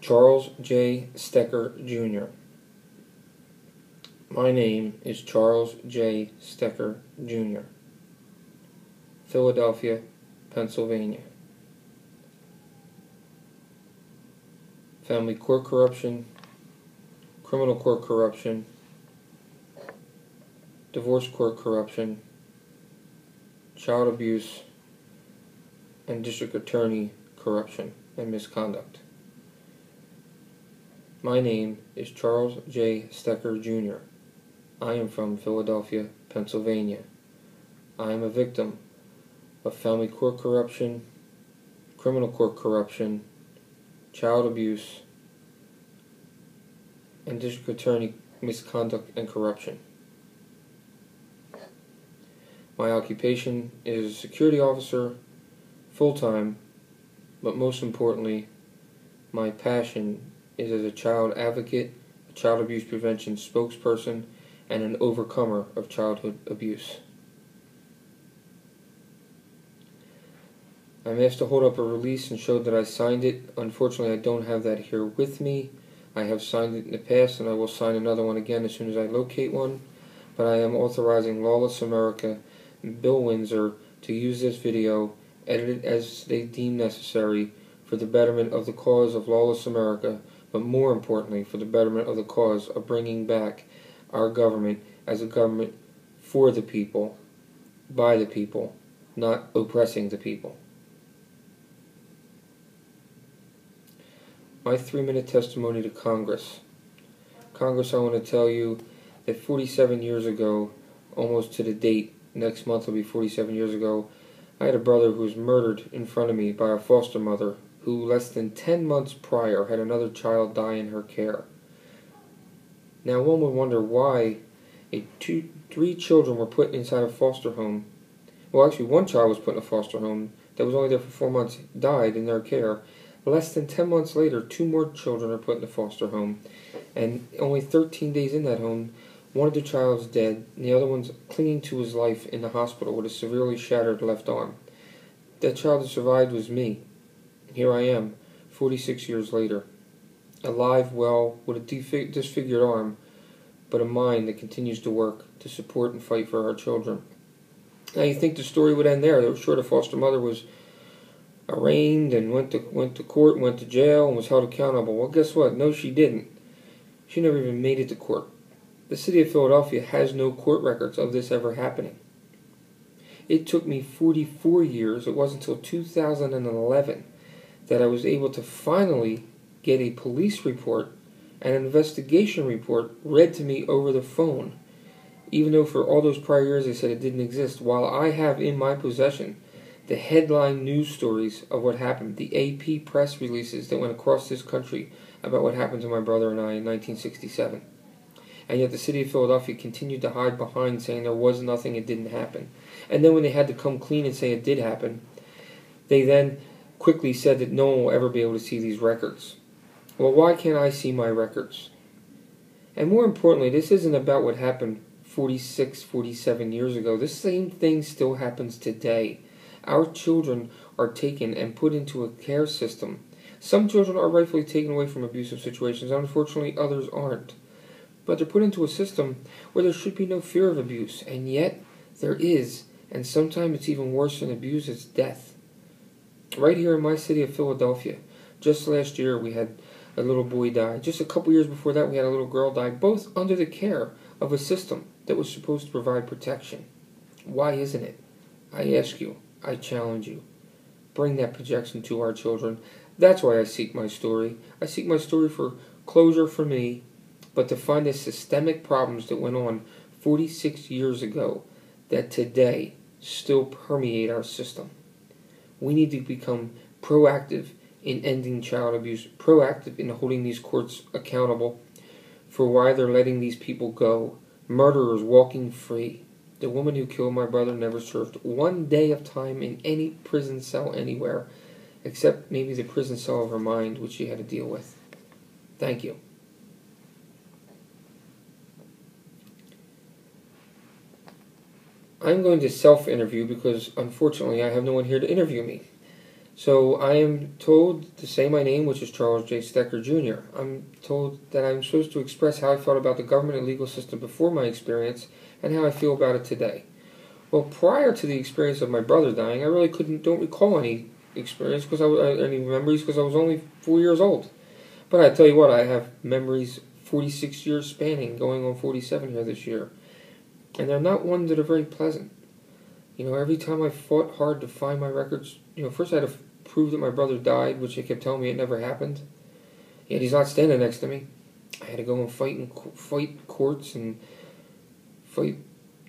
Charles J. Stecker, Jr. My name is Charles J. Stecker, Jr. Philadelphia, Pennsylvania. Family court corruption, criminal court corruption, divorce court corruption, child abuse, and district attorney corruption and misconduct. My name is Charles J. Stecker, Jr. I am from Philadelphia, Pennsylvania. I am a victim of family court corruption, criminal court corruption, child abuse, and district attorney misconduct and corruption. My occupation is a security officer, full-time, but most importantly, my passion is as a child advocate, a child abuse prevention spokesperson, and an overcomer of childhood abuse. I'm asked to hold up a release and show that I signed it. Unfortunately, I don't have that here with me. I have signed it in the past, and I will sign another one again as soon as I locate one. But I am authorizing Lawless America and Bill Windsor to use this video, edit it as they deem necessary, for the betterment of the cause of Lawless America, but more importantly, for the betterment of the cause of bringing back our government as a government for the people, by the people, not oppressing the people. My 3-minute testimony to Congress. Congress, I want to tell you that 47 years ago, almost to the date, next month will be 47 years ago, I had a brother who was murdered in front of me by a foster mother who less than 10 months prior had another child die in her care. Now one would wonder why 3 children were put inside a foster home. Well, actually one child was put in a foster home that was only there for 4 months, died in their care. Less than 10 months later, 2 more children are put in a foster home. And only 13 days in that home, one of the child's dead, and the other one's clinging to his life in the hospital with a severely shattered left arm. That child that survived was me. Here I am, 46 years later, alive, well, with a disfigured arm, but a mind that continues to work to support and fight for our children. Now you think the story would end there. They were sure the foster mother was arraigned and went to court, went to jail, and was held accountable. Well, guess what? No, she didn't. She never even made it to court. The city of Philadelphia has no court records of this ever happening. It took me 44 years, it wasn't until 2011, that I was able to finally get a police report and an investigation report read to me over the phone, even though for all those prior years they said it didn't exist, while I have in my possession the headline news stories of what happened, the AP press releases that went across this country about what happened to my brother and I in 1967. And yet the city of Philadelphia continued to hide behind saying there was nothing, it didn't happen. And then when they had to come clean and say it did happen, they then quickly said that no one will ever be able to see these records. Well, why can't I see my records? And more importantly, this isn't about what happened 46, 47 years ago. This same thing still happens today. Our children are taken and put into a care system. Some children are rightfully taken away from abusive situations, and unfortunately others aren't. But they're put into a system where there should be no fear of abuse, and yet there is, and sometimes it's even worse than abuse, it's death. Right here in my city of Philadelphia, just last year we had a little boy die. Just a couple years before that we had a little girl die, both under the care of a system that was supposed to provide protection. Why isn't it? I ask you, I challenge you. Bring that protection to our children. That's why I seek my story. I seek my story for closure for me, but to find the systemic problems that went on 46 years ago that today still permeate our system. We need to become proactive in ending child abuse, proactive in holding these courts accountable for why they're letting these people go. Murderers walking free. The woman who killed my brother never served 1 day of time in any prison cell anywhere, except maybe the prison cell of her mind, which she had to deal with. Thank you. I'm going to self-interview because, unfortunately, I have no one here to interview me. So I am told to say my name, which is Charles J. Stecker Jr. I'm told that I'm supposed to express how I felt about the government and legal system before my experience and how I feel about it today. Well, prior to the experience of my brother dying, I really don't recall any experience any memories because I was only 4 years old. But I tell you what, I have memories 46 years spanning, going on 47 here this year. And they're not ones that are very pleasant. Every time I fought hard to find my records, first I had to prove that my brother died, which they kept telling me it never happened. Yet he's not standing next to me. I had to go and fight courts and fight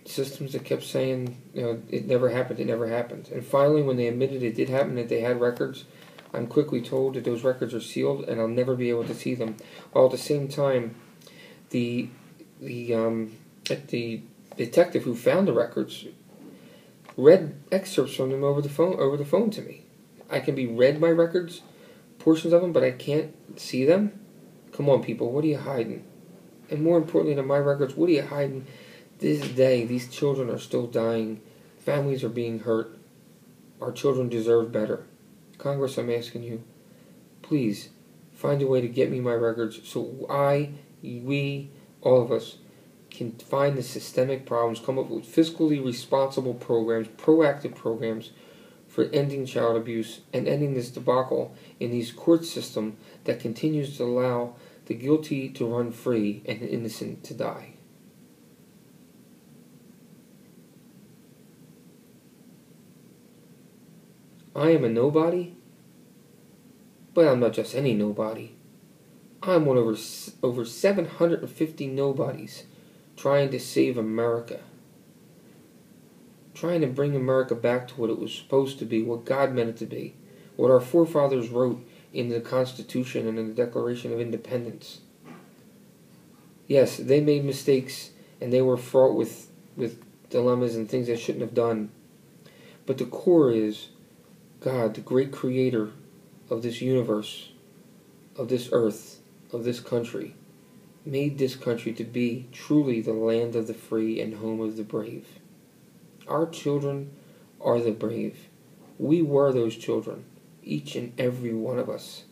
systems that kept saying, it never happened, it never happened. And finally, when they admitted it did happen, that they had records, I'm quickly told that those records are sealed and I'll never be able to see them. While at the same time, the detective who found the records read excerpts from them over the phone to me. I can be read my records, portions of them, but I can't see them. Come on, people, what are you hiding? And more importantly than my records, what are you hiding? This day, these children are still dying. Families are being hurt. Our children deserve better. Congress, I'm asking you, please find a way to get me my records so we, all of us, can find the systemic problems, come up with fiscally responsible programs, proactive programs for ending child abuse and ending this debacle in these court system that continues to allow the guilty to run free and the innocent to die. I am a nobody, but I'm not just any nobody. I'm one of over 750 nobodies trying to save America. Trying to bring America back to what it was supposed to be, what God meant it to be, what our forefathers wrote in the Constitution and in the Declaration of Independence. Yes, they made mistakes and they were fraught with dilemmas and things they shouldn't have done. But the core is God, the great creator of this universe, of this earth, of this country, made this country to be truly the land of the free and home of the brave. Our children are the brave. We were those children. Each and every one of us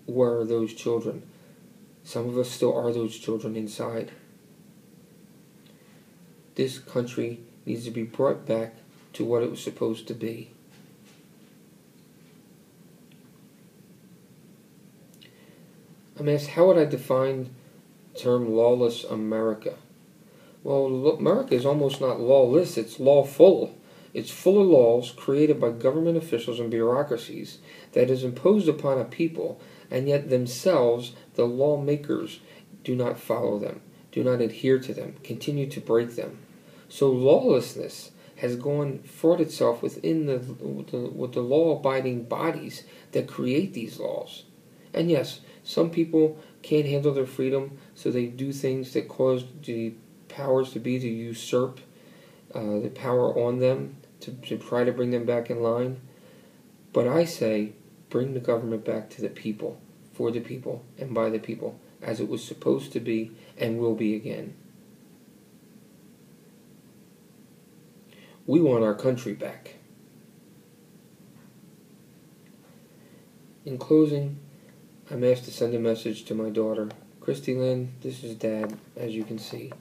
were those children. Some of us still are those children inside. This country needs to be brought back to what it was supposed to be. I'm asked, how would I define the term lawless America? Well, America is almost not lawless, it's lawful. It's full of laws created by government officials and bureaucracies that is imposed upon a people, and yet themselves, the lawmakers, do not follow them, do not adhere to them, continue to break them. So lawlessness has fraught itself within the law-abiding bodies that create these laws. And yes, some people can't handle their freedom, so they do things that cause the powers to be to usurp the power on them, to try to bring them back in line. But I say, bring the government back to the people, for the people, and by the people, as it was supposed to be and will be again. We want our country back. In closing, I'm asked to send a message to my daughter. Christy Lynn, this is Dad, as you can see.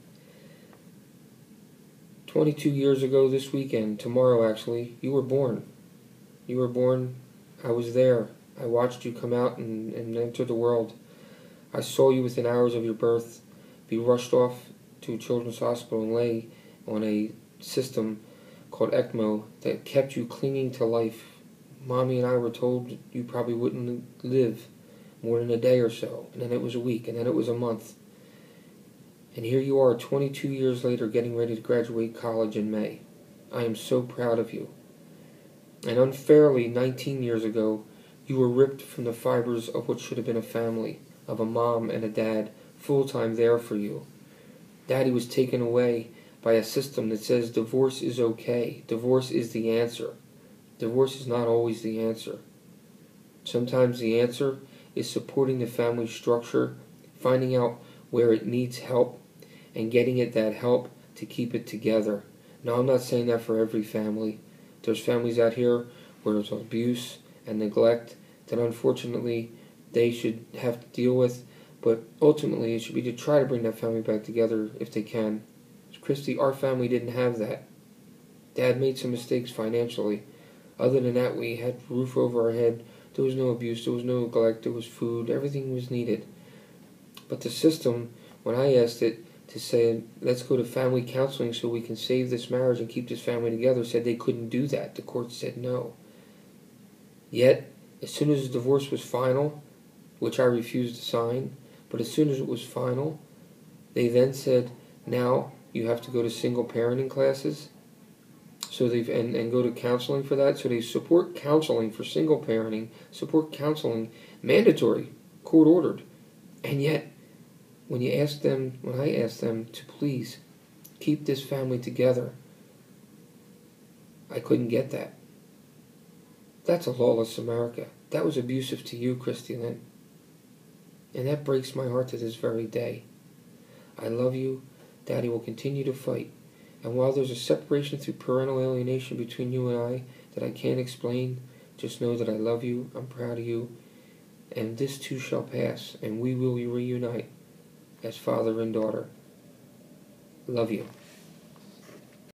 22 years ago this weekend, tomorrow actually, you were born. You were born, I was there. I watched you come out and enter the world. I saw you within hours of your birth be rushed off to a children's hospital and lay on a system called ECMO that kept you clinging to life. Mommy and I were told you probably wouldn't live more than a day or so, and then it was a week, and then it was a month. And here you are 22 years later getting ready to graduate college in May. I am so proud of you. And unfairly, 19 years ago, you were ripped from the fibers of what should have been a family, of a mom and a dad, full-time there for you. Daddy was taken away by a system that says divorce is okay. Divorce is the answer. Divorce is not always the answer. Sometimes the answer is supporting the family structure, finding out where it needs help, and getting it that help to keep it together. Now, I'm not saying that for every family. There's families out here where it's abuse and neglect that unfortunately they should have to deal with, but ultimately it should be to try to bring that family back together if they can. Christy, our family didn't have that. Dad made some mistakes financially. Other than that, we had a roof over our head. There was no abuse, there was no neglect, there was food, everything was needed. But the system, when I asked it to say, let's go to family counseling so we can save this marriage and keep this family together, said they couldn't do that. The court said no. Yet, as soon as the divorce was final, which I refused to sign, but as soon as it was final, they then said, now you have to go to single parenting classes. So and go to counseling for that. So they support counseling for single parenting, support counseling, mandatory, court ordered. And yet, when I asked them to please keep this family together, I couldn't get that. That's a lawless America. That was abusive to you, Christy Lynn. And that breaks my heart to this very day. I love you. Daddy will continue to fight. And while there's a separation through parental alienation between you and I that I can't explain, just know that I love you, I'm proud of you, and this too shall pass, and we will reunite as father and daughter. Love you.